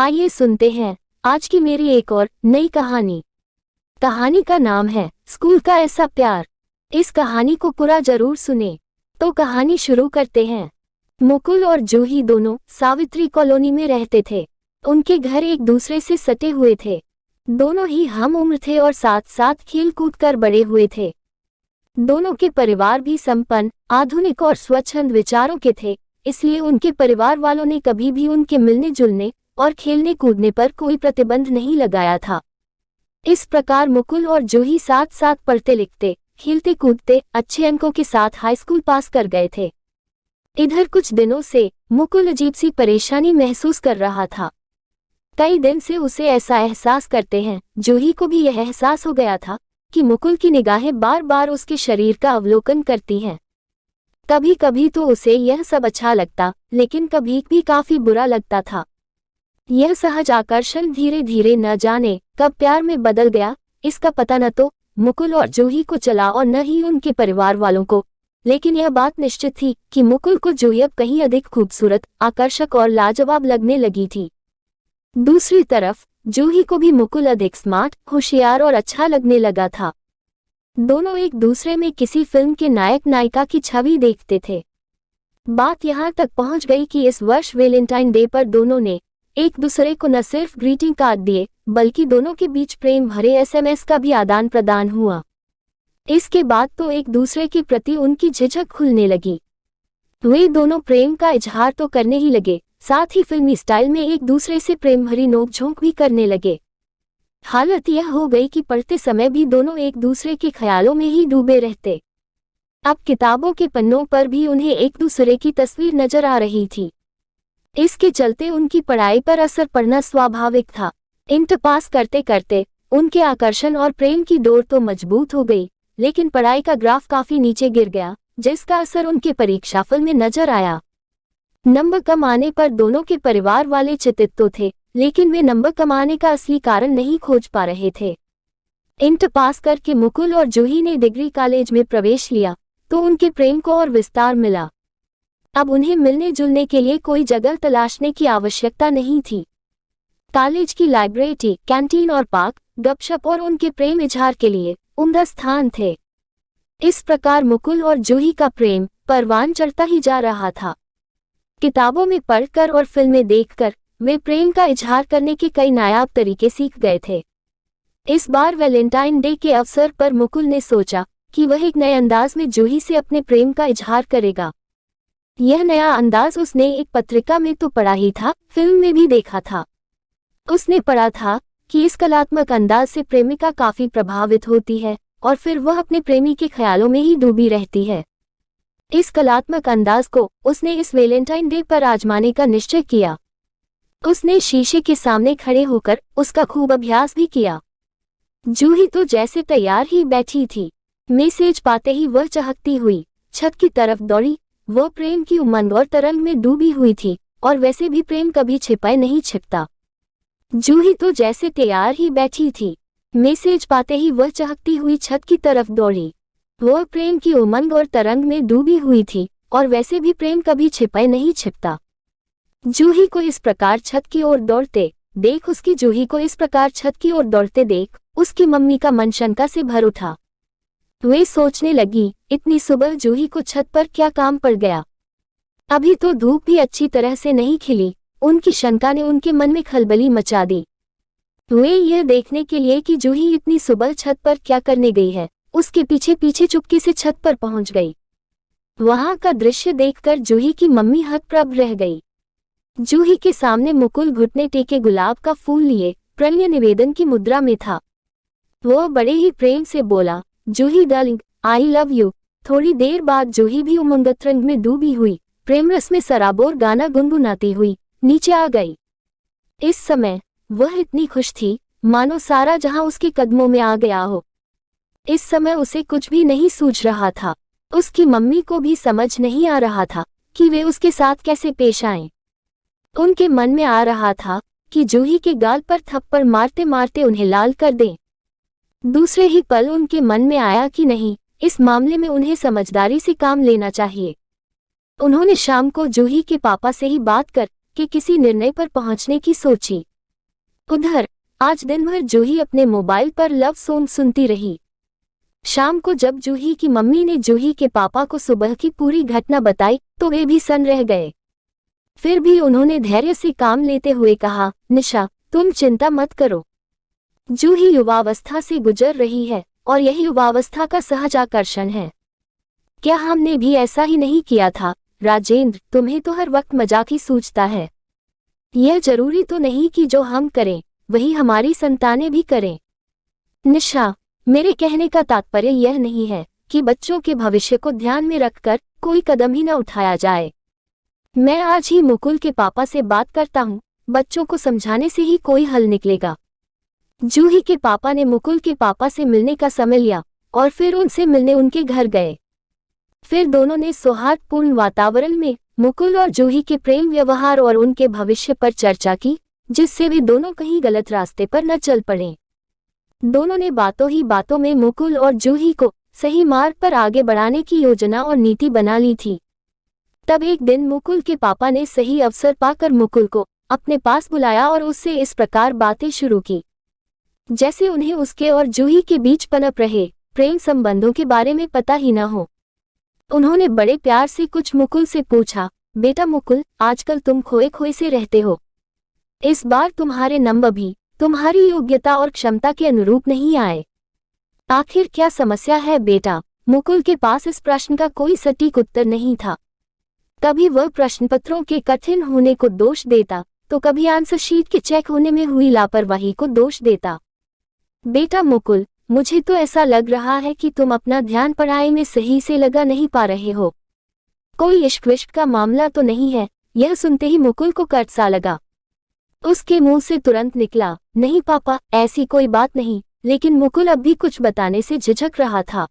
आइए सुनते हैं आज की मेरी एक और नई कहानी। कहानी का नाम है स्कूल का ऐसा प्यार। इस कहानी को पूरा जरूर सुने। तो कहानी शुरू करते हैं। मुकुल और जूही दोनों सावित्री कॉलोनी में रहते थे। उनके घर एक दूसरे से सटे हुए थे। दोनों ही हम उम्र थे और साथ साथ खेल कूद कर बड़े हुए थे। दोनों के परिवार भी संपन्न, आधुनिक और स्वच्छंद विचारों के थे, इसलिए उनके परिवार वालों ने कभी भी उनके मिलने जुलने और खेलने कूदने पर कोई प्रतिबंध नहीं लगाया था। इस प्रकार मुकुल और जूही साथ साथ पढ़ते लिखते, खेलते कूदते अच्छे अंकों के साथ हाई स्कूल पास कर गए थे। इधर कुछ दिनों से मुकुल अजीब सी परेशानी महसूस कर रहा था। कई दिन से उसे ऐसा एहसास करते हैं, जूही को भी यह एहसास हो गया था कि मुकुल की निगाहें बार बार उसके शरीर का अवलोकन करती हैं। कभी कभी तो उसे यह सब अच्छा लगता, लेकिन कभी भी काफी बुरा लगता था। यह सहज आकर्षण धीरे धीरे न जाने कब प्यार में बदल गया, इसका पता न तो मुकुल और जूही को चला और न ही उनके परिवार वालों को। लेकिन यह बात निश्चित थी कि मुकुल को जूही अब कहीं अधिक खूबसूरत, आकर्षक और लाजवाब लगने लगी थी। दूसरी तरफ जूही को भी मुकुल अधिक स्मार्ट, होशियार और अच्छा लगने लगा था। दोनों एक दूसरे में किसी फिल्म के नायक नायिका की छवि देखते थे। बात यहाँ तक पहुँच गई कि इस वर्ष वैलेंटाइन डे पर दोनों ने एक दूसरे को न सिर्फ ग्रीटिंग कार्ड दिए, बल्कि दोनों के बीच प्रेम भरे एसएमएस का भी आदान प्रदान हुआ। इसके बाद तो एक दूसरे के प्रति उनकी झिझक खुलने लगी। वे दोनों प्रेम का इजहार तो करने ही लगे, साथ ही फिल्मी स्टाइल में एक दूसरे से प्रेम भरी नोकझोंक भी करने लगे। हालत यह हो गई कि पढ़ते समय भी दोनों एक दूसरे के ख्यालों में ही डूबे रहते। अब किताबों के पन्नों पर भी उन्हें एक दूसरे की तस्वीर नजर आ रही थी। इसके चलते उनकी पढ़ाई पर असर पड़ना स्वाभाविक था। इंटर पास करते करते उनके आकर्षण और प्रेम की डोर तो मजबूत हो गई, लेकिन पढ़ाई का ग्राफ काफी नीचे गिर गया, जिसका असर उनके परीक्षाफल में नजर आया। नंबर कम आने पर दोनों के परिवार वाले चिंतित तो थे, लेकिन वे नंबर कमाने का असली कारण नहीं खोज पा रहे थे। इंटर पास करके मुकुल और जूही ने डिग्री कॉलेज में प्रवेश लिया, तो उनके प्रेम को और विस्तार मिला। अब उन्हें मिलने जुलने के लिए कोई जगह तलाशने की आवश्यकता नहीं थी। कॉलेज की लाइब्रेरी, कैंटीन और पार्क गपशप और उनके प्रेम इजहार के लिए उम्दा स्थान थे। इस प्रकार मुकुल और जूही का प्रेम परवान चढ़ता ही जा रहा था। किताबों में पढ़कर और फिल्में देखकर वे प्रेम का इजहार करने के कई नायाब तरीके सीख गए थे। इस बार वैलेंटाइन डे के अवसर पर मुकुल ने सोचा कि वह एक नए अंदाज में जूही से अपने प्रेम का इजहार करेगा। यह नया अंदाज उसने एक पत्रिका में तो पढ़ा ही था, फिल्म में भी देखा था। उसने पढ़ा था कि इस कलात्मक अंदाज से प्रेमिका काफी प्रभावित होती है और फिर वह अपने प्रेमी के ख्यालों में ही डूबी रहती है। इस कलात्मक अंदाज को उसने इस वैलेंटाइन डे पर आजमाने का निश्चय किया। उसने शीशे के सामने खड़े होकर उसका खूब अभ्यास भी किया। जूही तो जैसे तैयार ही बैठी थी। मैसेज पाते ही वह चहकती हुई छत की तरफ दौड़ी। वह प्रेम की उमंग और तरंग में डूबी हुई थी, और वैसे भी प्रेम कभी छिपाए नहीं छिपता। जूही तो जैसे तैयार ही बैठी थी। मैसेज पाते ही वह चहकती हुई छत की तरफ दौड़ी। वह प्रेम की उमंग और तरंग में डूबी हुई थी, और वैसे भी प्रेम कभी छिपाए नहीं छिपता। जूही को इस प्रकार छत की ओर दौड़ते देख उसकी मम्मी का मन शंका से भर उठा। वे सोचने लगी, इतनी सुबह जूही को छत पर क्या काम पड़ गया? अभी तो धूप भी अच्छी तरह से नहीं खिली। उनकी शंका ने उनके मन में खलबली मचा दी। वे यह देखने के लिए कि जूही इतनी सुबह छत पर क्या करने गई है, उसके पीछे पीछे चुपके से छत पर पहुंच गई। वहां का दृश्य देखकर जूही की मम्मी हतप्रभ रह गई। जूही के सामने मुकुल घुटने टेके गुलाब का फूल लिए प्रणय निवेदन की मुद्रा में था। वह बड़े ही प्रेम से बोला, जूही डार्लिंग, आई लव यू। थोड़ी देर बाद जूही भी उमंगत रंग में डूबी हुई प्रेम रस में सराबोर गाना गुनगुनाती हुई नीचे आ गई। इस समय वह इतनी खुश थी मानो सारा जहां उसके कदमों में आ गया हो। इस समय उसे कुछ भी नहीं सूझ रहा था। उसकी मम्मी को भी समझ नहीं आ रहा था कि वे उसके साथ कैसे पेश आएं। उनके मन में आ रहा था कि जूही के गाल पर थप्पड़ मारते मारते उन्हें लाल कर दें। दूसरे ही पल उनके मन में आया कि नहीं, इस मामले में उन्हें समझदारी से काम लेना चाहिए। उन्होंने शाम को जूही के पापा से ही बात कर के किसी निर्णय पर पहुंचने की सोची। उधर आज दिन भर जूही अपने मोबाइल पर लव सॉन्ग सुनती रही। शाम को जब जूही की मम्मी ने जूही के पापा को सुबह की पूरी घटना बताई तो वे भी सन्न रह गए। फिर भी उन्होंने धैर्य से काम लेते हुए कहा, निशा तुम चिंता मत करो। जूही युवावस्था से गुजर रही है और यही युवावस्था का सहज आकर्षण है। क्या हमने भी ऐसा ही नहीं किया था? राजेंद्र, तुम्हें तो हर वक्त मजाक ही सूझता है। यह जरूरी तो नहीं कि जो हम करें वही हमारी संतानें भी करें। निशा, मेरे कहने का तात्पर्य यह नहीं है कि बच्चों के भविष्य को ध्यान में रखकर कोई कदम ही न उठाया जाए। मैं आज ही मुकुल के पापा से बात करता हूँ, बच्चों को समझाने से ही कोई हल निकलेगा। जूही के पापा ने मुकुल के पापा से मिलने का समय लिया और फिर उनसे मिलने उनके घर गए। फिर दोनों ने सौहार्दपूर्ण वातावरण में मुकुल और जूही के प्रेम व्यवहार और उनके भविष्य पर चर्चा की, जिससे वे दोनों कहीं गलत रास्ते पर न चल पड़े। दोनों ने बातों ही बातों में मुकुल और जूही को सही मार्ग पर आगे बढ़ाने की योजना और नीति बना ली थी। तब एक दिन मुकुल के पापा ने सही अवसर पाकर मुकुल को अपने पास बुलाया और उससे इस प्रकार बातें शुरू की जैसे उन्हें उसके और जूही के बीच पनप रहे प्रेम संबंधों के बारे में पता ही न हो। उन्होंने बड़े प्यार से कुछ मुकुल से पूछा, बेटा मुकुल, आजकल तुम खोए खोए से रहते हो। इस बार तुम्हारे नंबर भी तुम्हारी योग्यता और क्षमता के अनुरूप नहीं आए। आखिर क्या समस्या है बेटा? मुकुल के पास इस प्रश्न का कोई सटीक उत्तर नहीं था। कभी वह प्रश्नपत्रों के कठिन होने को दोष देता तो कभी आंसर शीट के चेक होने में हुई लापरवाही को दोष देता। बेटा मुकुल, मुझे तो ऐसा लग रहा है कि तुम अपना ध्यान पढ़ाई में सही से लगा नहीं पा रहे हो। कोई इश्क विश्क का मामला तो नहीं है? यह सुनते ही मुकुल को कट सा लगा। उसके मुंह से तुरंत निकला, नहीं पापा, ऐसी कोई बात नहीं। लेकिन मुकुल अब भी कुछ बताने से झिझक रहा था।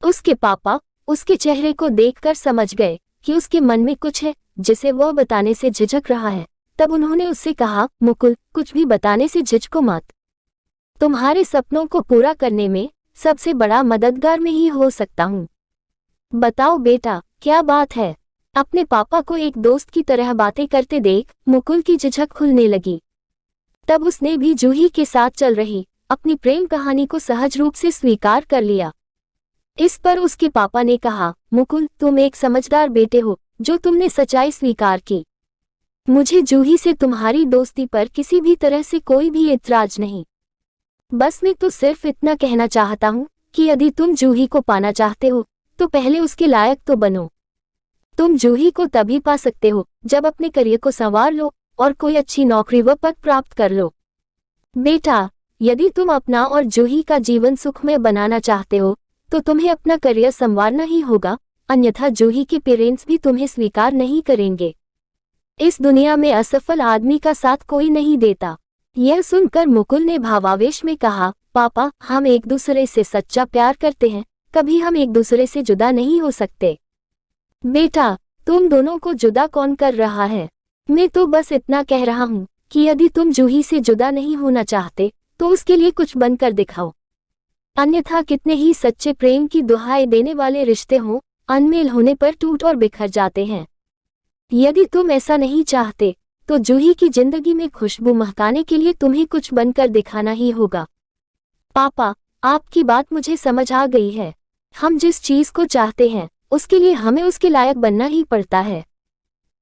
उसके पापा उसके चेहरे को देखकर समझ गए कि उसके मन में कुछ है जिसे वह बताने से झिझक रहा है। तब उन्होंने उससे कहा, मुकुल, कुछ भी बताने से झिझको मत। तुम्हारे सपनों को पूरा करने में सबसे बड़ा मददगार मैं ही हो सकता हूँ। बताओ बेटा, क्या बात है? अपने पापा को एक दोस्त की तरह बातें करते देख मुकुल की झिझक खुलने लगी। तब उसने भी जूही के साथ चल रही अपनी प्रेम कहानी को सहज रूप से स्वीकार कर लिया। इस पर उसके पापा ने कहा, मुकुल, तुम एक समझदार बेटे हो जो तुमने सच्चाई स्वीकार की। मुझे जूही से तुम्हारी दोस्ती पर किसी भी तरह से कोई भी एतराज नहीं। बस मैं तो सिर्फ इतना कहना चाहता हूँ कि यदि तुम जूही को पाना चाहते हो तो पहले उसके लायक तो बनो। तुम जूही को तभी पा सकते हो जब अपने करियर को संवार लो और कोई अच्छी नौकरी व पद प्राप्त कर लो। बेटा, यदि तुम अपना और जूही का जीवन सुखमय बनाना चाहते हो तो तुम्हें अपना करियर संवारना ही होगा, अन्यथा जूही के पेरेंट्स भी तुम्हें स्वीकार नहीं करेंगे। इस दुनिया में असफल आदमी का साथ कोई नहीं देता। यह सुनकर मुकुल ने भावावेश में कहा, पापा, हम एक दूसरे से सच्चा प्यार करते हैं, कभी हम एक दूसरे से जुदा नहीं हो सकते। बेटा, तुम दोनों को जुदा कौन कर रहा है? मैं तो बस इतना कह रहा हूँ कि यदि तुम जूही से जुदा नहीं होना चाहते तो उसके लिए कुछ बनकर दिखाओ, अन्यथा कितने ही सच्चे प्रेम की दुहाई देने वाले रिश्ते हों, अनमेल होने पर टूट और बिखर जाते हैं। यदि तुम ऐसा नहीं चाहते तो जूही की जिंदगी में खुशबू महकाने के लिए तुम्हें कुछ बनकर दिखाना ही होगा। पापा, आपकी बात मुझे समझ आ गई है। हम जिस चीज को चाहते हैं उसके लिए हमें उसके लायक बनना ही पड़ता है,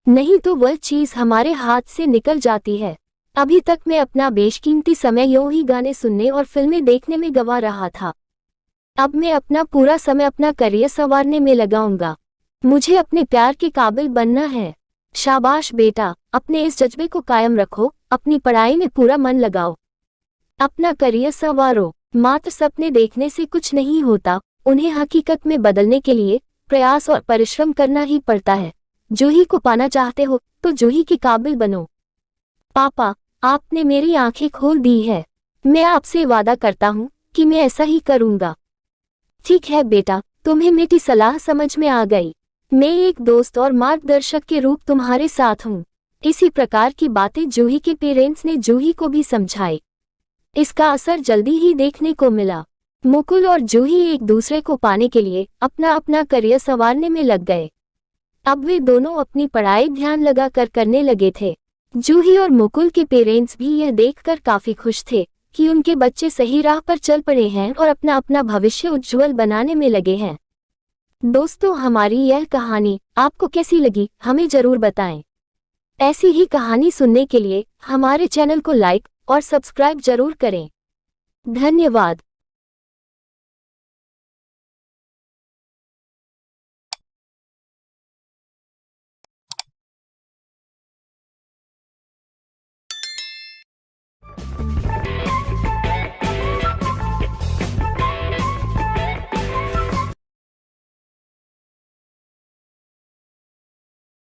नहीं तो वह चीज हमारे हाथ से निकल जाती है। अभी तक मैं अपना बेशकीमती समय यूं ही गाने सुनने और फिल्में देखने में गंवा रहा था। अब मैं अपना पूरा समय अपना करियर संवारने में लगाऊंगा। मुझे अपने प्यार के काबिल बनना है। शाबाश बेटा, अपने इस जज्बे को कायम रखो, अपनी पढ़ाई में पूरा मन लगाओ, अपना करियर संवारो। मात्र सपने देखने से कुछ नहीं होता, उन्हें हकीकत में बदलने के लिए प्रयास और परिश्रम करना ही पड़ता है। जूही को पाना चाहते हो तो जूही के काबिल बनो। पापा, आपने मेरी आंखें खोल दी है। मैं आपसे वादा करता हूँ कि मैं ऐसा ही करूँगा। ठीक है बेटा, तुम्हें मेरी सलाह समझ में आ गई। मैं एक दोस्त और मार्गदर्शक के रूप तुम्हारे साथ हूँ। इसी प्रकार की बातें जूही के पेरेंट्स ने जूही को भी समझाई। इसका असर जल्दी ही देखने को मिला। मुकुल और जूही एक दूसरे को पाने के लिए अपना अपना करियर संवारने में लग गए। अब वे दोनों अपनी पढ़ाई ध्यान लगाकर करने लगे थे। जूही और मुकुल के पेरेंट्स भी यह देखकर काफी खुश थे कि उनके बच्चे सही राह पर चल पड़े हैं और अपना अपना भविष्य उज्जवल बनाने में लगे हैं। दोस्तों, हमारी यह कहानी आपको कैसी लगी हमें जरूर बताएं। ऐसी ही कहानी सुनने के लिए हमारे चैनल को लाइक और सब्सक्राइब जरूर करें। धन्यवाद।